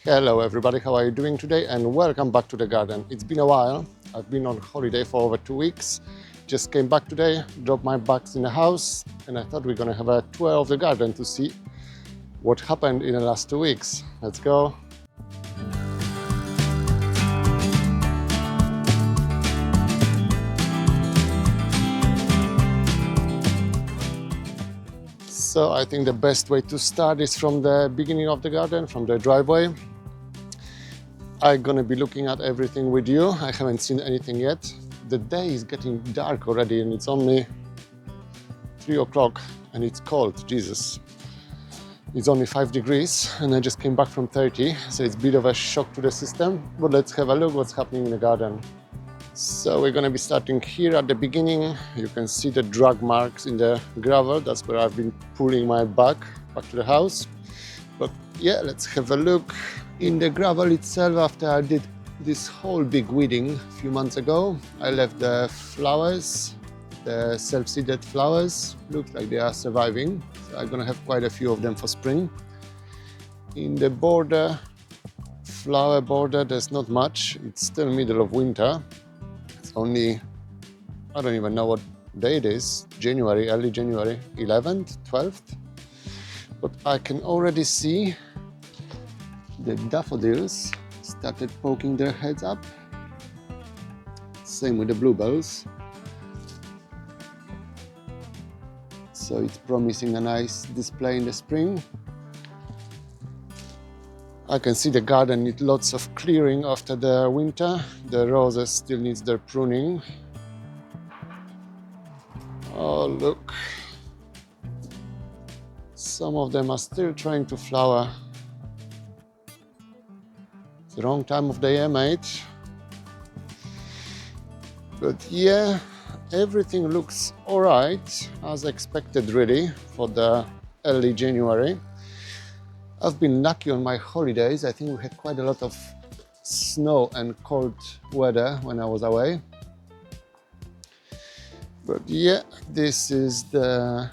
Hello everybody, how are you doing today? And welcome back to the garden. It's been a while. I've been on holiday for over 2 weeks. Just came back today, dropped my bags in the house, and I thought we're gonna have a tour of the garden to see what happened in the last 2 weeks. Let's go. So I think the best way to start is from the beginning of the garden, from the driveway. I'm gonna be looking at everything with you. I haven't seen anything yet. The day is getting dark already and it's only 3 o'clock and it's cold, Jesus. It's only 5 degrees and I just came back from 30, so it's a bit of a shock to the system. But let's have a look what's happening in the garden. So we're gonna be starting here at the beginning. You can see the drag marks in the gravel. That's where I've been pulling my bag back to the house. But yeah, let's have a look. In the gravel itself, after I did this whole big weeding a few months ago, I left the flowers, the self-seeded flowers. Looks like they are surviving. So I'm gonna have quite a few of them for spring. In the border, flower border, there's not much. It's still middle of winter. It's only, I don't even know what day it is, January, early January, 11th, 12th. But I can already see the daffodils started poking their heads up. Same with the bluebells. So it's promising a nice display in the spring. I can see the garden needs lots of clearing after the winter. The roses still needs their pruning. Oh, look. Some of them are still trying to flower. It's the wrong time of the year, mate. But yeah, everything looks all right, as expected really, for the early January. I've been lucky on my holidays. I think we had quite a lot of snow and cold weather when I was away. But yeah, this is the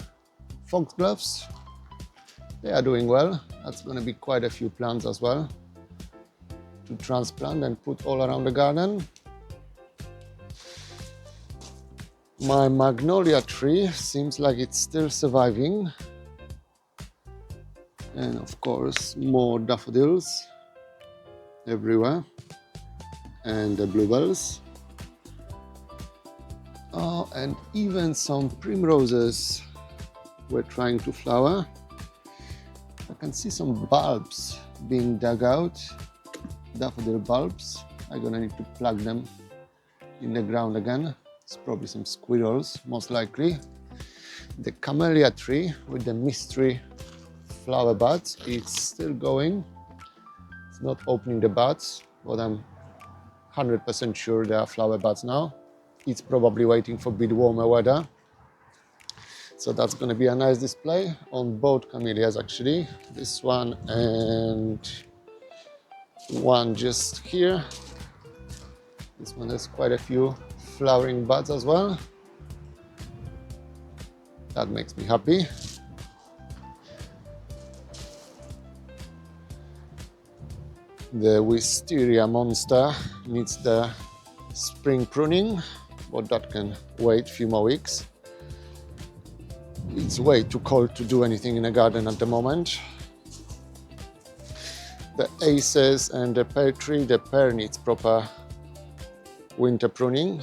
foxgloves. They are doing well. That's going to be quite a few plants as well to transplant and put all around the garden. My magnolia tree seems like it's still surviving. And of course, more daffodils everywhere. And the bluebells. Oh, and even some primroses were trying to flower. I can see some bulbs being dug out, daffodil bulbs. I'm gonna need to plug them in the ground again. It's probably some squirrels, most likely. The camellia tree with the mystery flower buds, it's still going. It's not opening the buds, but I'm 100% sure there are flower buds now. It's probably waiting for a bit warmer weather. So that's going to be a nice display on both camellias actually. This one and one just here. This one has quite a few flowering buds as well. That makes me happy. The Wisteria monster needs the spring pruning, but that can wait a few more weeks. It's way too cold to do anything in the garden at the moment. The aces and the pear tree, the pear needs proper winter pruning.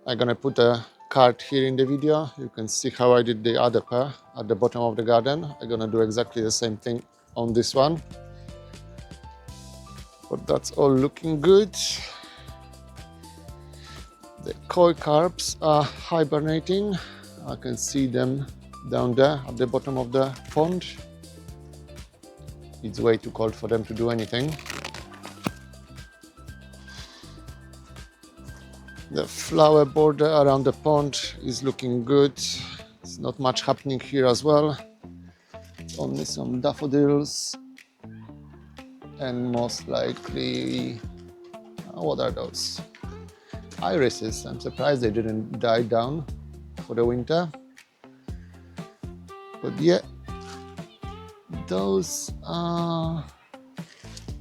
I'm gonna put a card here in the video. You can see how I did the other pear at the bottom of the garden. I'm gonna do exactly the same thing on this one. But that's all looking good. The koi carps are hibernating. I can see them down there at the bottom of the pond. It's way too cold for them to do anything. The flower border around the pond is looking good. There's not much happening here as well. Only some daffodils. And most likely, what are those? Irises. I'm surprised they didn't die down for the winter. But yeah, those are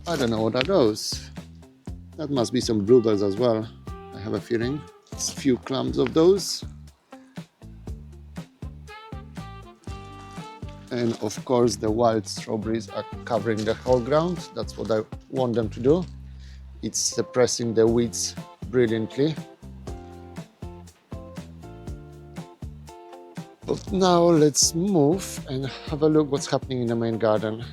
I don't know what are those. That must be some bluebells as well. I have a feeling. It's a few clumps of those. And of course the wild strawberries are covering the whole ground. That's what I want them to do. It's suppressing the weeds brilliantly. But now let's move and have a look what's happening in the main garden.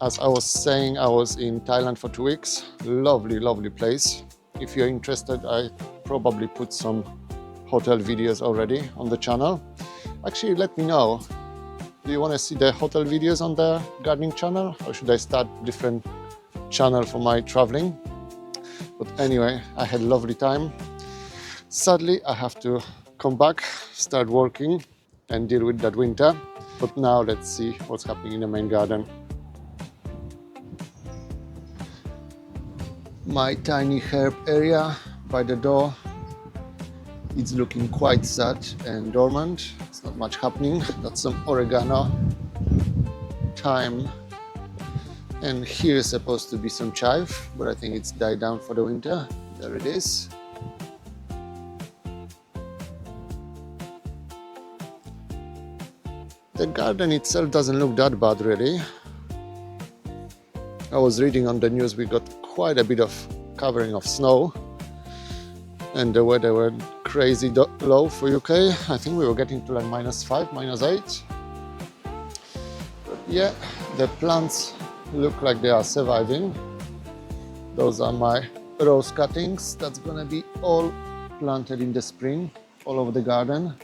As I was saying, I was in Thailand for 2 weeks. Lovely, lovely place. If you're interested, I probably put some hotel videos already on the channel. Actually, let me know. Do you want to see the hotel videos on the gardening channel, or should I start different channel for my traveling? But anyway, I had a lovely time. Sadly, I have to come back, start working and deal with that winter. But now let's see what's happening in the main garden. My tiny herb area by the door, it's looking quite sad and dormant. It's not much happening. That's some oregano, thyme, and here is supposed to be some chive, but I think it's died down for the winter. There it is. The garden itself doesn't look that bad really. I was reading on the news we got quite a bit of covering of snow and the weather went crazy low for UK. I think we were getting to like -5, -8. But yeah, the plants look like they are surviving. Those are my rose cuttings. That's gonna be all planted in the spring all over the garden.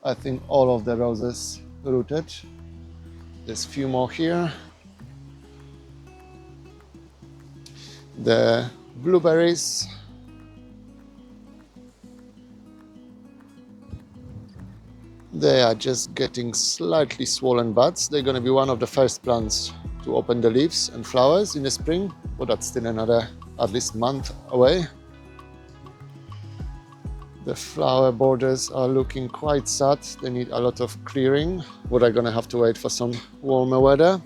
I think all of the roses rooted. There's a few more here. The blueberries. They are just getting slightly swollen buds. They're going to be one of the first plants to open the leaves and flowers in the spring, but that's still another at least month away. The flower borders are looking quite sad. They need a lot of clearing, but I'm going to have to wait for some warmer weather.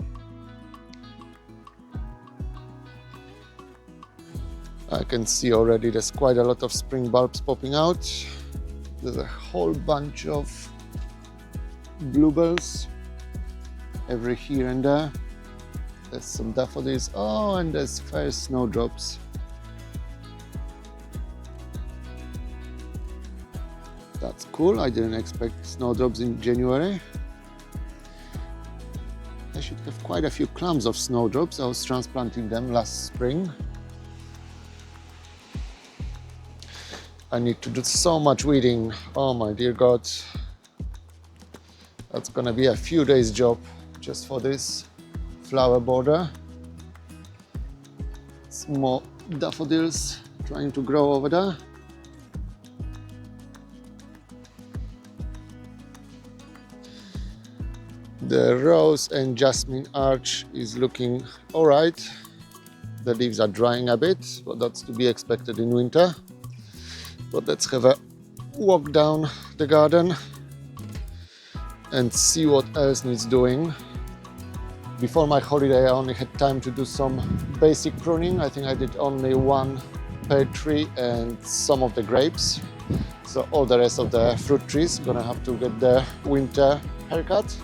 I can see already there's quite a lot of spring bulbs popping out. There's a whole bunch of bluebells every here and there. There's some daffodils. Oh, and there's first snowdrops. That's cool. I didn't expect snowdrops in January. I should have quite a few clumps of snowdrops. I was transplanting them last spring. I need to do so much weeding. Oh my dear God. That's gonna be a few days job just for this flower border. Some more daffodils trying to grow over there. The rose and jasmine arch is looking all right. The leaves are drying a bit, but that's to be expected in winter. But let's have a walk down the garden and see what else needs doing. Before my holiday, I only had time to do some basic pruning. I think I did only one pear tree and some of the grapes. So all the rest of the fruit trees gonna have to get the winter haircut.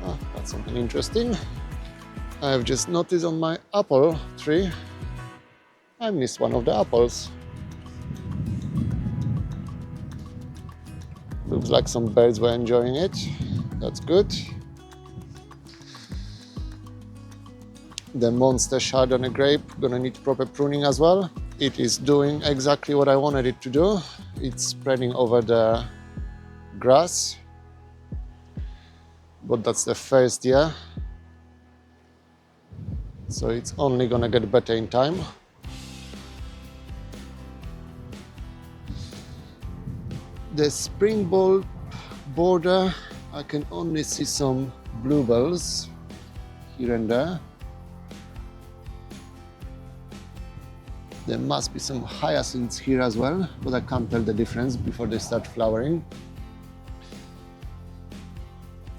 Oh, that's something interesting. I've just noticed on my apple tree, I missed one of the apples. Looks like some birds were enjoying it. That's good. The monster Chardonnay grape gonna need proper pruning as well. It is doing exactly what I wanted it to do. It's spreading over the grass. But that's the first year. So it's only gonna get better in time. The spring bulb border, I can only see some bluebells here and there. There must be some hyacinths here as well, but I can't tell the difference before they start flowering.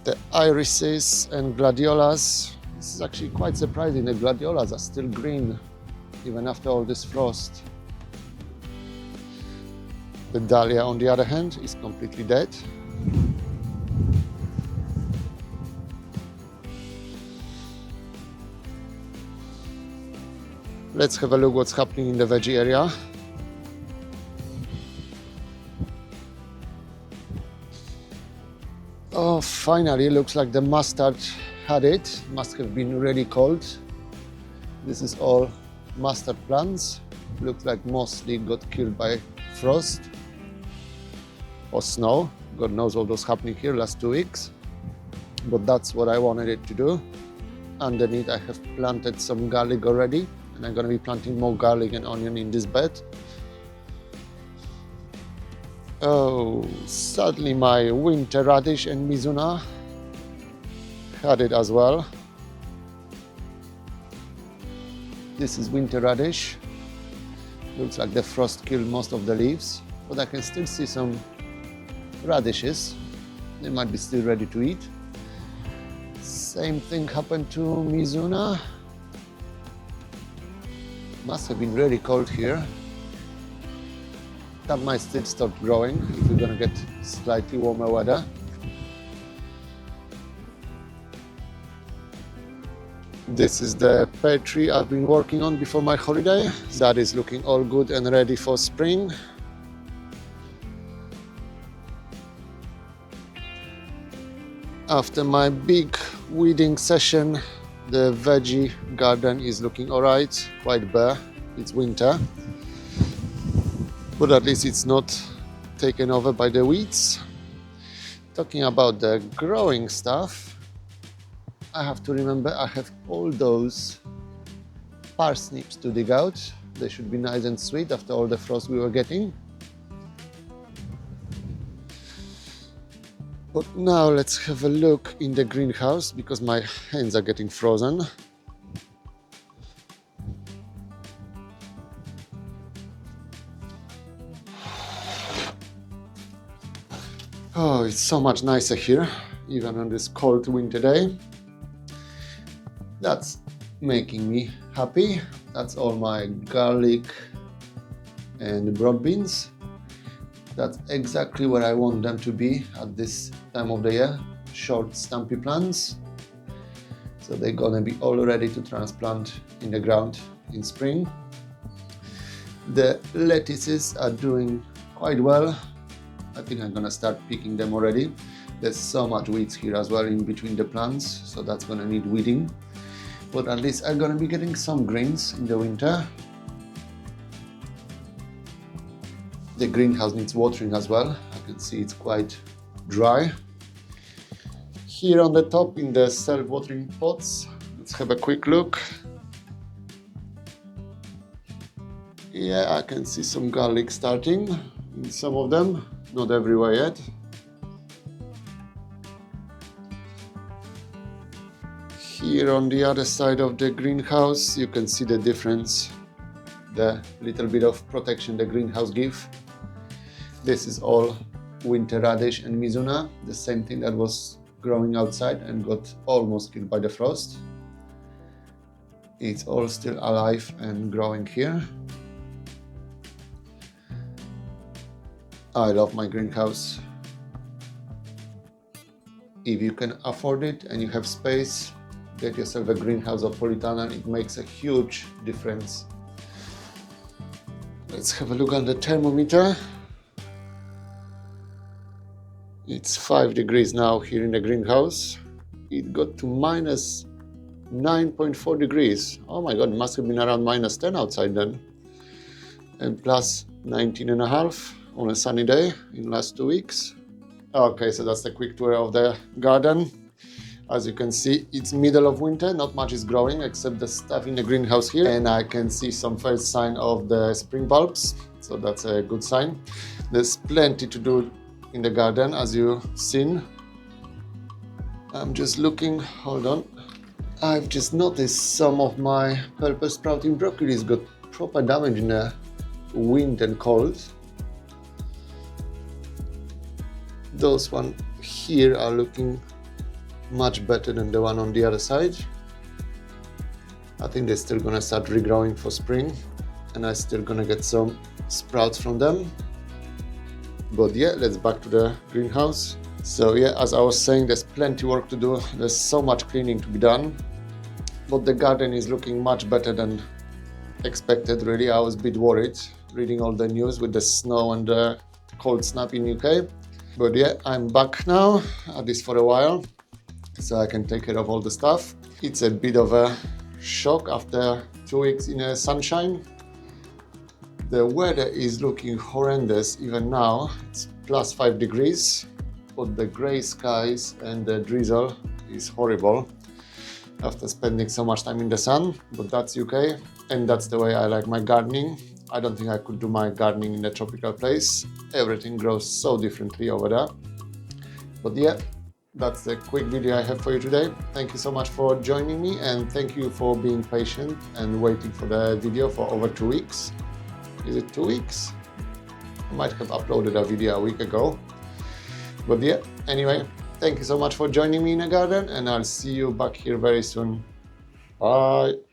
The irises and gladiolas is This is actually quite surprising. The gladiolas are still green, even after all this frost. The dahlia, on the other hand, is completely dead. Let's have a look what's happening in the veggie area. Oh, finally, looks like the mustard had it. Must have been really cold. This is all mustard plants. Looks like mostly got killed by frost or snow. God knows what was happening here last 2 weeks. But that's what I wanted it to do. Underneath I have planted some garlic already, and I'm going to be planting more garlic and onion in this bed. Oh, sadly my winter radish and Mizuna had it as well. This is winter radish. Looks like the frost killed most of the leaves, but I can still see some radishes. They might be still ready to eat. Same thing happened to Mizuna. Must have been really cold here. That might still start growing if we're gonna get slightly warmer weather. This is the pear tree I've been working on before my holiday. That is looking all good and ready for spring. After my big weeding session, the veggie garden is looking alright, quite bare. It's winter, but at least it's not taken over by the weeds. Talking about the growing stuff, I have to remember I have all those parsnips to dig out. They should be nice and sweet after all the frost we were getting. But now let's have a look in the greenhouse because my hands are getting frozen. Oh, it's so much nicer here, even on this cold winter day. That's making me happy. That's all my garlic and broad beans. That's exactly where I want them to be at this time of the year. Short, stumpy plants. So they're gonna be all ready to transplant in the ground in spring. The lettuces are doing quite well. I think I'm gonna start picking them already. There's so much weeds here as well in between the plants, so that's gonna need weeding. But at least I'm gonna be getting some greens in the winter. The greenhouse needs watering as well. I can see it's quite dry. Here on the top in the self-watering pots, let's have a quick look. Yeah, I can see some garlic starting in some of them, not everywhere yet. Here on the other side of the greenhouse, you can see the difference, the little bit of protection the greenhouse gives. This is all winter radish and Mizuna, the same thing that was growing outside and got almost killed by the frost. It's all still alive and growing here. I love my greenhouse. If you can afford it and you have space, get yourself a greenhouse of Polytunnel. It makes a huge difference. Let's have a look at the thermometer. It's 5 degrees now here in the greenhouse. It got to minus 9.4 degrees. Oh my god, it must have been around minus 10 outside then. And plus 19.5 on a sunny day in the last 2 weeks. Okay, so that's a quick tour of the garden. As you can see, it's middle of winter, not much is growing except the stuff in the greenhouse here. And I can see some first sign of the spring bulbs, so that's a good sign. There's plenty to do in the garden, as you've seen. I'm just looking, hold on. I've just noticed some of my purple sprouting broccolis got proper damage in the wind and cold. Those ones here are looking much better than the one on the other side. I think they're still gonna start regrowing for spring, and I'm still gonna get some sprouts from them. But yeah, let's back to the greenhouse. So yeah, as I was saying, there's plenty work to do. There's so much cleaning to be done, but the garden is looking much better than expected. Really, I was a bit worried reading all the news with the snow and the cold snap in UK. But yeah, I'm back now, at least for a while, so I can take care of all the stuff. It's a bit of a shock after 2 weeks in the sunshine. The weather is looking horrendous even now. It's plus 5 degrees, but the grey skies and the drizzle is horrible after spending so much time in the sun. But that's UK, and that's the way I like my gardening. I don't think I could do my gardening in a tropical place. Everything grows so differently over there. But yeah, that's the quick video I have for you today. Thank you so much for joining me, and thank you for being patient and waiting for the video for over 2 weeks. Is it 2 weeks? I might have uploaded a video a week ago. But yeah, anyway, thank you so much for joining me in the garden, and I'll see you back here very soon. Bye.